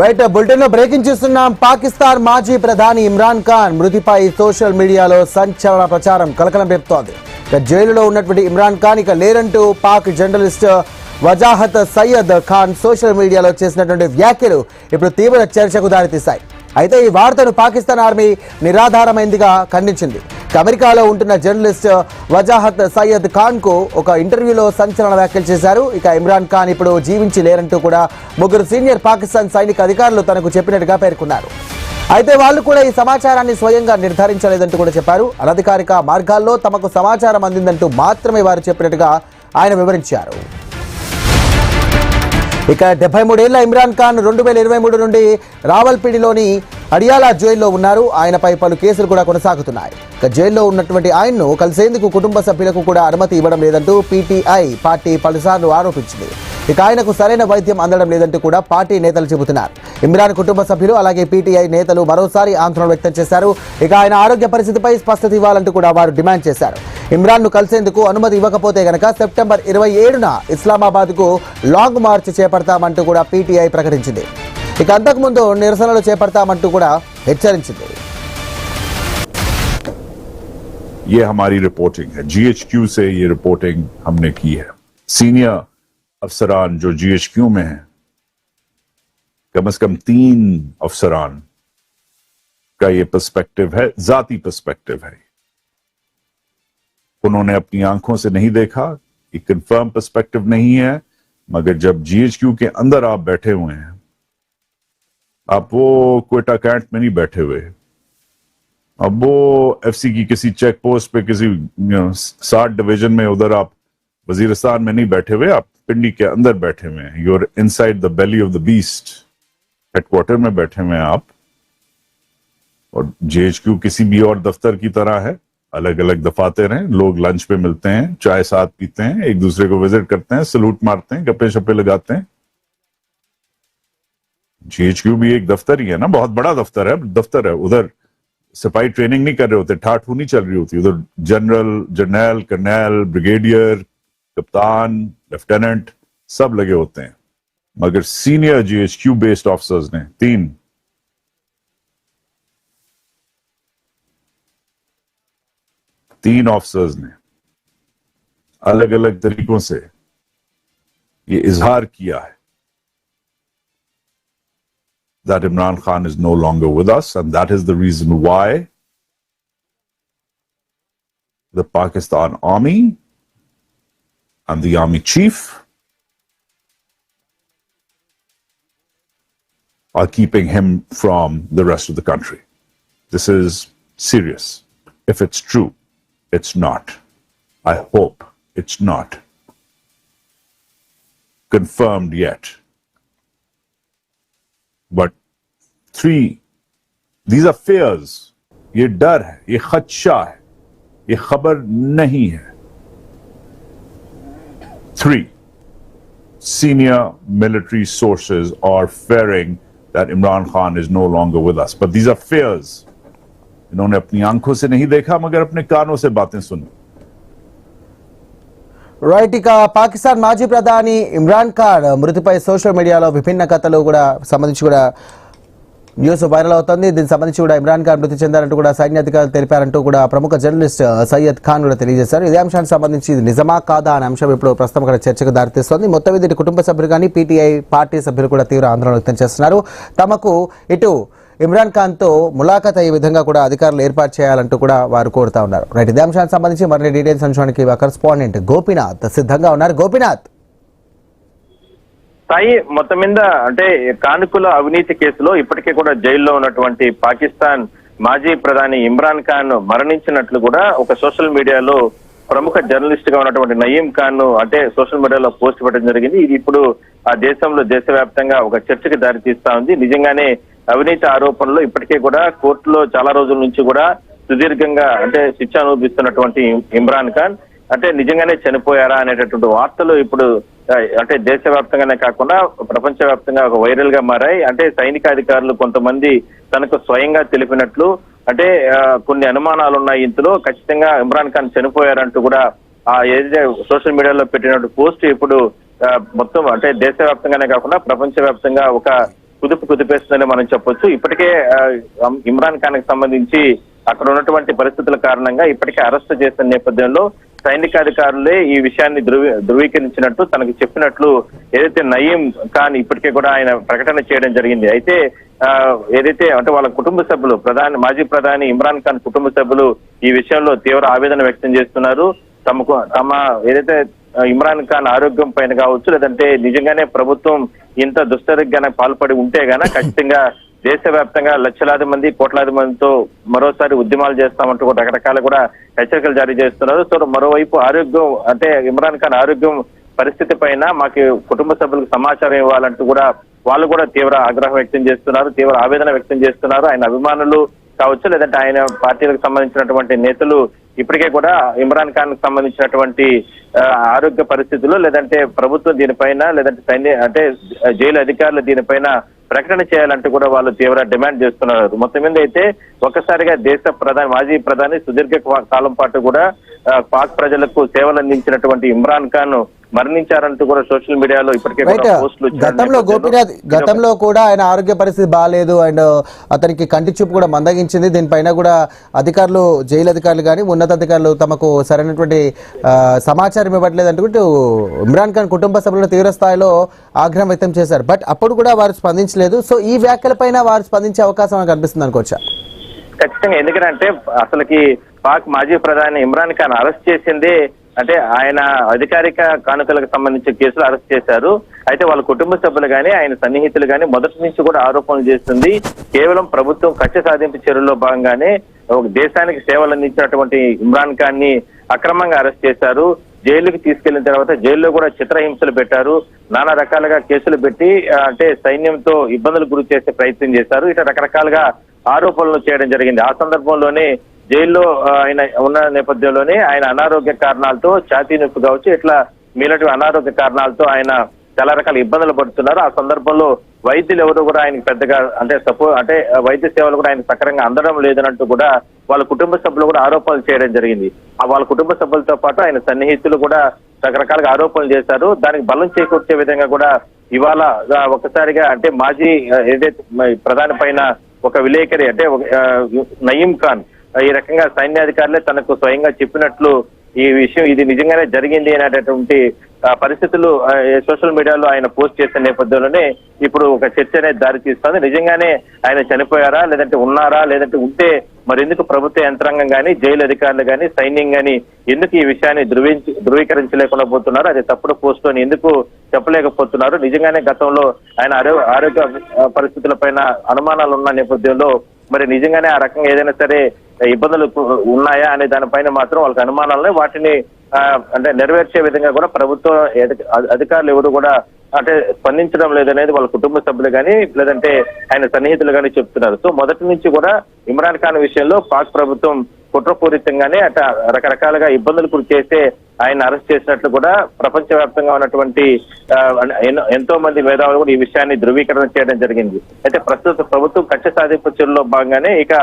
Right bulletin లో breaking చూస్తున్నాం. పాకిస్తాన్ మాజీ ప్రధాని ఇమ్రాన్ ఖాన్ మృతిపై సోషల్ మీడియాలో సంచలన ప్రచారం కలకలం రేపుతోంది. జైలులో ఉన్నటువంటి ఇమ్రాన్ ఖాన్ ఇక లేరంటూ పాక్ జర్నలిస్ట్ వజాహత్ సయ్యద్ ఖాన్ సోషల్ మీడియాలో చేసినటువంటి వ్యాఖ్యలు ఇప్పుడు తీవ్ర చర్చకు దారితీశాయి. అయితే ఈ వార్తను పాకిస్తాన్ ఆర్మీ నిరాధారమైందిగా ఖండించింది. అమెరికాలో ఉంటున్న జర్నలిస్ట్ వజాహత్ సయ్యద్ ఖాన్ కు ఒక ఇంటర్వ్యూలో సంచలన వ్యాఖ్యలు చేశారు. ఇక ఇమ్రాన్ ఖాన్ ఇప్పుడు జీవించి లేరంటూ కూడా ముగ్గురు సీనియర్ పాకిస్తాన్ సైనిక అధికారులు తనకు చెప్పినట్టుగా పేర్కొన్నారు. అయితే వాళ్ళు కూడా ఈ సమాచారాన్ని స్వయంగా నిర్ధారించలేదంటూ కూడా చెప్పారు. అనధికారిక మార్గాల్లో తమకు సమాచారం అందిందంటూ మాత్రమే వారు చెప్పినట్టుగా ఆయన వివరించారు. ఇక 73 ఏళ్ల ఇమ్రాన్ ఖాన్ 2023 నుండి రావల్పిడిలోని అడియాలా జైల్లో ఉన్నారు. ఆయనపై పలు కేసులు కూడా కొనసాగుతున్నాయి. ఇక జైల్లో ఉన్నటువంటి ఆయన్ను కలిసేందుకు కుటుంబ సభ్యులకు కూడా అనుమతి ఇవ్వడం లేదంటూ పీటీఐ పార్టీ పలుసార్లు ఆరోపించింది. ఇక ఆయనకు సరైన వైద్యం అందడం లేదంటూ కూడా పార్టీ నేతలు చెబుతున్నారు. ఇమ్రాన్ కుటుంబ సభ్యులు అలాగే పీటీఐ నేతలు మరోసారి ఆందోళన వ్యక్తం చేశారు. ఇక ఆయన ఆరోగ్య పరిస్థితిపై స్పష్టత ఇవ్వాలంటూ కూడా వారు డిమాండ్ చేశారు. ఇమ్రాన్ ను కలిసేందుకు అనుమతి ఇవ్వకపోతే గనక సెప్టెంబర్ 27న ఇస్లామాబాద్ కు లాంగ్ మార్చ్ చేపడతామంటూ కూడా పీటీఐ ప్రకటించింది. ఇక అంతకుముందు నిరసనలు చేపడతామంటూ కూడా హెచ్చరించింది. ये हमारी रिपोर्टिंग है, जीएचक्यू से ये रिपोर्टिंग हमने की है. सीनियर अफसरान जो जीएचक्यू में हैं, कम से कम 3 अफसरान का ये पर्सपेक्टिव है, जाती पर्सपेक्टिव है. उन्होंने अपनी आंखों से नहीं देखा, ये कंफर्म पर्सपेक्टिव नहीं है, मगर जब जीएचक्यू के अंदर आप बैठे हुए हैं, आप वो क्वेटा कैंट में नहीं बैठे हुए, अब वो एफसी की किसी चेक पोस्ट पे किसी 60 डिवीजन में उधर आप वजीरिस्तान में नहीं बैठे हुए, आप पिंडी के अंदर बैठे हुए हैं. You are inside the belly of the beast. Headquarter में बैठे हुए हैं आप. और जेएचक्यू किसी भी और दफ्तर की तरह है, अलग अलग दफातर हैं, लोग लंच पे मिलते हैं, चाय साथ पीते हैं, एक दूसरे को विजिट करते हैं, सलूट मारते हैं, गप्पे शप्पे लगाते हैं. जेएचक्यू भी एक दफ्तर ही है ना, बहुत बड़ा दफ्तर है. उधर सिपाही ट्रेनिंग नहीं कर रहे होते, ठाठ नहीं चल रही होती. उधर जनरल कर्नल ब्रिगेडियर कप्तान लेफ्टिनेंट सब लगे होते हैं. मगर सीनियर जीएचक्यू बेस्ड ऑफिसर्स ने 3 ऑफिसर्स ने अलग अलग तरीकों से ये इजहार किया है that Imran Khan is no longer with us, and that is the reason why the Pakistan Army and the Army Chief are keeping him from the rest of the country. This is serious. If it's true, it's not. I hope it's not confirmed yet. But 3, these are fears. ये डर है, ये खदशा है, ये खबर नहीं है. 3 senior military sources are fearing that Imran Khan is no longer with us. But these are fears. इन्होंने अपनी आंखों से नहीं देखा, मगर अपने कानों से बातें सुनी. రైట్ ఇక పాకిస్తాన్ మాజీ ప్రధాని ఇమ్రాన్ ఖాన్ మృతిపై సోషల్ మీడియాలో విభిన్న కథలు కూడా సంబంధించి కూడా న్యూస్ వైరల్ అవుతుంది. దీనికి సంబంధించి కూడా ఇమ్రాన్ ఖాన్ మృతి చెందారంటూ కూడా సైన్యాధికారులు తెలిపారంటూ కూడా ప్రముఖ జర్నలిస్ట్ సయ్యద్ ఖాన్ కూడా తెలియజేశారు. ఇదే అంశానికి సంబంధించి ఇది నిజమా కాదా అనే అంశం ఇప్పుడు ప్రస్తుతం ఇక్కడ చర్చకు దారితీస్తోంది. మొత్తం మీద కుటుంబ సభ్యులు కానీ పీటీఐ పార్టీ సభ్యులు కూడా తీవ్ర ఆందోళన వ్యక్తం చేస్తున్నారు. తమకు ఇటు ఇమ్రాన్ ఖాన్ తో ములాఖాత్ అయ్యే విధంగా కూడా అధికారులు ఏర్పాటు చేయాలంటూ కూడా వారు కోరుతా ఉన్నారు. రైట్ ఇదే అంశానికి సంబంధించి మరిన్ని డీటెయిల్స్ అంశానికి కరెస్పాండెంట్ గోపీనాథ్ సిద్ధంగా ఉన్నారు. గోపీనాథ్, సాయి, మొత్తం మీద అంటే కానుకల అవినీతి కేసులో ఇప్పటికే కూడా జైల్లో ఉన్నటువంటి పాకిస్తాన్ మాజీ ప్రధాని ఇమ్రాన్ ఖాన్ మరణించినట్లు కూడా ఒక సోషల్ మీడియాలో ప్రముఖ జర్నలిస్ట్ గా ఉన్నటువంటి నయీం ఖాన్ అంటే సోషల్ మీడియాలో పోస్ట్ పెట్టడం జరిగింది. ఇది ఇప్పుడు ఆ దేశంలో దేశవ్యాప్తంగా ఒక చర్చకి దారి తీస్తా ఉంది. నిజంగానే అవినీతి ఆరోపణలు ఇప్పటికే కూడా కోర్టులో చాలా రోజుల నుంచి కూడా సుదీర్ఘంగా అంటే శిక్ష అనుభవిస్తున్నటువంటి ఇమ్రాన్ ఖాన్ అంటే నిజంగానే చనిపోయారా అనేటటువంటి వార్తలు ఇప్పుడు అంటే దేశవ్యాప్తంగానే కాకుండా ప్రపంచవ్యాప్తంగా ఒక వైరల్ గా మారాయి. అంటే సైనికాధికారులు కొంతమంది తనకు స్వయంగా తెలిపినట్లు అంటే కొన్ని అనుమానాలు ఉన్నాయి. ఇందులో ఖచ్చితంగా ఇమ్రాన్ ఖాన్ చనిపోయారంటూ కూడా ఏదైతే సోషల్ మీడియాలో పెట్టినట్టు పోస్ట్ ఇప్పుడు మొత్తం అంటే దేశవ్యాప్తంగానే కాకుండా ప్రపంచవ్యాప్తంగా ఒక కుదిపేస్తుందని మనం చెప్పొచ్చు. ఇప్పటికే ఇమ్రాన్ ఖాన్ కి సంబంధించి అక్కడ ఉన్నటువంటి పరిస్థితుల కారణంగా ఇప్పటికే అరెస్ట్ చేసిన నేపథ్యంలో సైనికాధికారులే ఈ విషయాన్ని ధృవీకరించినట్టు తనకు చెప్పినట్లు ఏదైతే నయీం ఖాన్ ఇప్పటికే కూడా ఆయన ప్రకటన చేయడం జరిగింది. అయితే ఏదైతే అంటే వాళ్ళ కుటుంబ సభ్యులు మాజీ ప్రధాని ఇమ్రాన్ ఖాన్ కుటుంబ సభ్యులు ఈ విషయంలో తీవ్ర ఆవేదన వ్యక్తం చేస్తున్నారు. తమ ఏదైతే ఇమ్రాన్ ఖాన్ ఆరోగ్యం పైన కావచ్చు, లేదంటే నిజంగానే ప్రభుత్వం ఇంత దుశ్చర్యకు పాల్పడి ఉంటే గాన ఖచ్చితంగా దేశవ్యాప్తంగా లక్షలాది మంది కోట్లాది మందితో మరోసారి ఉద్యమాలు చేస్తామంటూ రకరకాల కూడా హెచ్చరికలు జారీ చేస్తున్నారు. సో మరోవైపు ఆరోగ్యం అంటే ఇమ్రాన్ ఖాన్ ఆరోగ్యం పరిస్థితి పైన మాకు కుటుంబ సభ్యులకు సమాచారం ఇవ్వాలంటూ కూడా వాళ్ళు కూడా తీవ్ర ఆగ్రహం వ్యక్తం చేస్తున్నారు, తీవ్ర ఆవేదన వ్యక్తం చేస్తున్నారు. ఆయన అభిమానులు కావచ్చు, లేదంటే ఆయన పార్టీలకు సంబంధించినటువంటి నేతలు ఇప్పటికే కూడా ఇమ్రాన్ ఖాన్ కు సంబంధించినటువంటి ఆరోగ్య పరిస్థితులు, లేదంటే ప్రభుత్వం దీనిపైన, లేదంటే అంటే జైలు అధికారులు దీనిపైన ప్రకటన చేయాలంటూ కూడా వాళ్ళు తీవ్ర డిమాండ్ చేస్తున్నారు. మొత్తం మీద అయితే ఒక్కసారిగా మాజీ ప్రధాని సుదీర్ఘ కాలం పాటు కూడా పాక్ ప్రజలకు సేవలు అందించినటువంటి ఇమ్రాన్ ఖాన్ మరణించారంటూ కూడా సోషల్ మీడియాలో ఇప్పటికే పోస్టులు గతంలో కూడా ఆయన ఆరోగ్య పరిస్థితి బాగాలేదు అండ్ అతనికి కంటి చూపు కూడా మందగించింది. దీనిపైన కూడా అధికారులు, జైలు అధికారులు కానీ ఉన్నతాధికారులు తమకు సరైనటువంటి సమాచారం ఇవ్వట్లేదు అంటూ ఇమ్రాన్ ఖాన్ కుటుంబ సభ్యులు తీవ్ర స్థాయిలో ఆగ్రహం వ్యక్తం చేశారు. బట్ అప్పుడు కూడా వారు స్పందించలేదు. సో ఈ వ్యాఖ్యలపైన వారు స్పందించే అవకాశం కనిపిస్తుంది అనుకోవచ్చా? ఖచ్చితంగా. ఎందుకంటే అసలుకి పాక్ మాజీ ప్రధాని ఇమ్రాన్ ఖాన్ అరెస్ట్ చేసిందే అంటే ఆయన అధికారిక కానుకలకు సంబంధించిన కేసులు అరెస్ట్ చేశారు. అయితే వాళ్ళ కుటుంబ సభ్యులు కానీ ఆయన సన్నిహితులు కానీ మొదటి నుంచి కూడా ఆరోపణలు చేస్తుంది కేవలం ప్రభుత్వం కక్ష సాధింపు చర్యల్లో భాగంగానే ఒక దేశానికి సేవలు అందించినటువంటి ఇమ్రాన్ ఖాన్ ని అక్రమంగా అరెస్ట్ చేశారు. జైలుకి తీసుకెళ్లిన తర్వాత జైల్లో కూడా చిత్రహింసలు పెట్టారు, నానా రకాలుగా కేసులు పెట్టి అంటే సైన్యంతో ఇబ్బందులు గురి చేసే ప్రయత్నం చేశారు. ఇట్లా రకరకాలుగా ఆరోపణలు చేయడం జరిగింది. ఆ సందర్భంలోనే జైల్లో ఆయన ఉన్న నేపథ్యంలోనే ఆయన అనారోగ్య కారణాలతో ఛాతీ నొప్పి కావచ్చు, ఇట్లా మీలాంటి అనారోగ్య కారణాలతో ఆయన చాలా రకాల ఇబ్బందులు పడుతున్నారు. ఆ సందర్భంలో వైద్యులు ఎవరు కూడా ఆయనకి పెద్దగా అంటే వైద్య సేవలు కూడా ఆయన సక్రమంగా అందడం లేదన్నట్టు కూడా వాళ్ళ కుటుంబ సభ్యులు కూడా ఆరోపణలు చేయడం జరిగింది. వాళ్ళ కుటుంబ సభ్యులతో పాటు ఆయన సన్నిహితులు కూడా రకరకాలుగా ఆరోపణలు చేశారు. దానికి బలం చేకూర్చే విధంగా కూడా ఇవాళ ఒక్కసారిగా అంటే మాజీ ఏదైతే ప్రధాని పైన ఒక విలేకరి అంటే నయీం ఖాన్ ఈ రకంగా సైన్యాధికారులే తనకు స్వయంగా చెప్పినట్లు ఈ విషయం ఇది నిజంగానే జరిగింది అనేటటువంటి పరిస్థితులు సోషల్ మీడియాలో ఆయన పోస్ట్ చేసిన నేపథ్యంలోనే ఇప్పుడు ఒక చర్చ అనేది దారి తీస్తుంది. నిజంగానే ఆయన చనిపోయారా, లేదంటే ఉన్నారా, లేదంటే ఉంటే మరి ఎందుకు ప్రభుత్వ యంత్రాంగం కానీ, జైలు అధికారులు కానీ, సైన్యం కానీ ఎందుకు ఈ విషయాన్ని ధృవీకరించలేకుండా పోతున్నారు? అది తప్పుడు పోస్ట్ అని ఎందుకు చెప్పలేకపోతున్నారు? నిజంగానే గతంలో ఆయన ఆరోగ్య పరిస్థితుల పైన అనుమానాలు ఉన్న నేపథ్యంలో మరి నిజంగానే ఆ రకంగా ఏదైనా సరే ఇబ్బందులు ఉన్నాయా అనే దానిపైన మాత్రం వాళ్ళకి అనుమానాలని వాటిని అంటే నెరవేర్చే విధంగా కూడా ప్రభుత్వ అధికారులు ఎవరు కూడా అంటే స్పందించడం లేదనేది వాళ్ళ కుటుంబ సభ్యులు కానీ, లేదంటే ఆయన సన్నిహితులు కానీ చెప్తున్నారు. సో మొదటి నుంచి కూడా ఇమ్రాన్ ఖాన్ విషయంలో పాక్ ప్రభుత్వం కుట్రపూరితంగానే అట్లా రకరకాలుగా ఇబ్బందులు గురి చేస్తే ఆయన అరెస్ట్ చేసినట్లు కూడా ప్రపంచవ్యాప్తంగా ఉన్నటువంటి ఎంతో మంది మేధావులు కూడా ఈ విషయాన్ని ధృవీకరణ చేయడం జరిగింది. అయితే ప్రస్తుత ప్రభుత్వం కక్ష సాధింపు చర్యల్లో భాగంగానే ఇక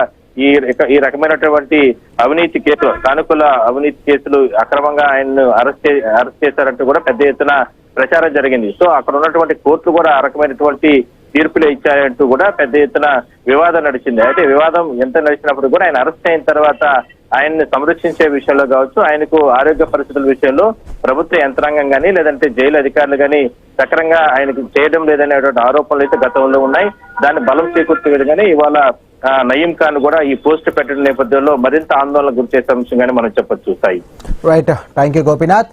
ఈ రకమైనటువంటి అవినీతి కేసులు, సానుకూల అవినీతి కేసులు అక్రమంగా ఆయన్ను అరెస్ట్ చేశారంటూ కూడా పెద్ద ఎత్తున ప్రచారం జరిగింది. సో అక్కడ ఉన్నటువంటి కోర్టులు కూడా ఆ రకమైనటువంటి తీర్పులు ఇచ్చాయంటూ కూడా పెద్ద ఎత్తున వివాదం నడిచింది. అయితే వివాదం ఎంత నడిచినప్పుడు కూడా ఆయన అరెస్ట్ అయిన తర్వాత ఆయన్ని సంరక్షించే విషయంలో కావచ్చు, ఆయనకు ఆరోగ్య పరిస్థితుల విషయంలో ప్రభుత్వ యంత్రాంగం కానీ, లేదంటే జైలు అధికారులు కానీ సక్రంగా ఆయనకు చేయడం లేదనేటువంటి ఆరోపణలు అయితే గతంలో ఉన్నాయి. దాన్ని బలం చేకూర్చే విధంగానే ఇవాళ నయీం ఖాన్ కూడా ఈ పోస్ట్ పెట్టడం నేపథ్యంలో మరింత ఆందోళన గురి చేసే అంశంగానే మనం చెప్పొచ్చు. Sai. Right, thank you Gopinath.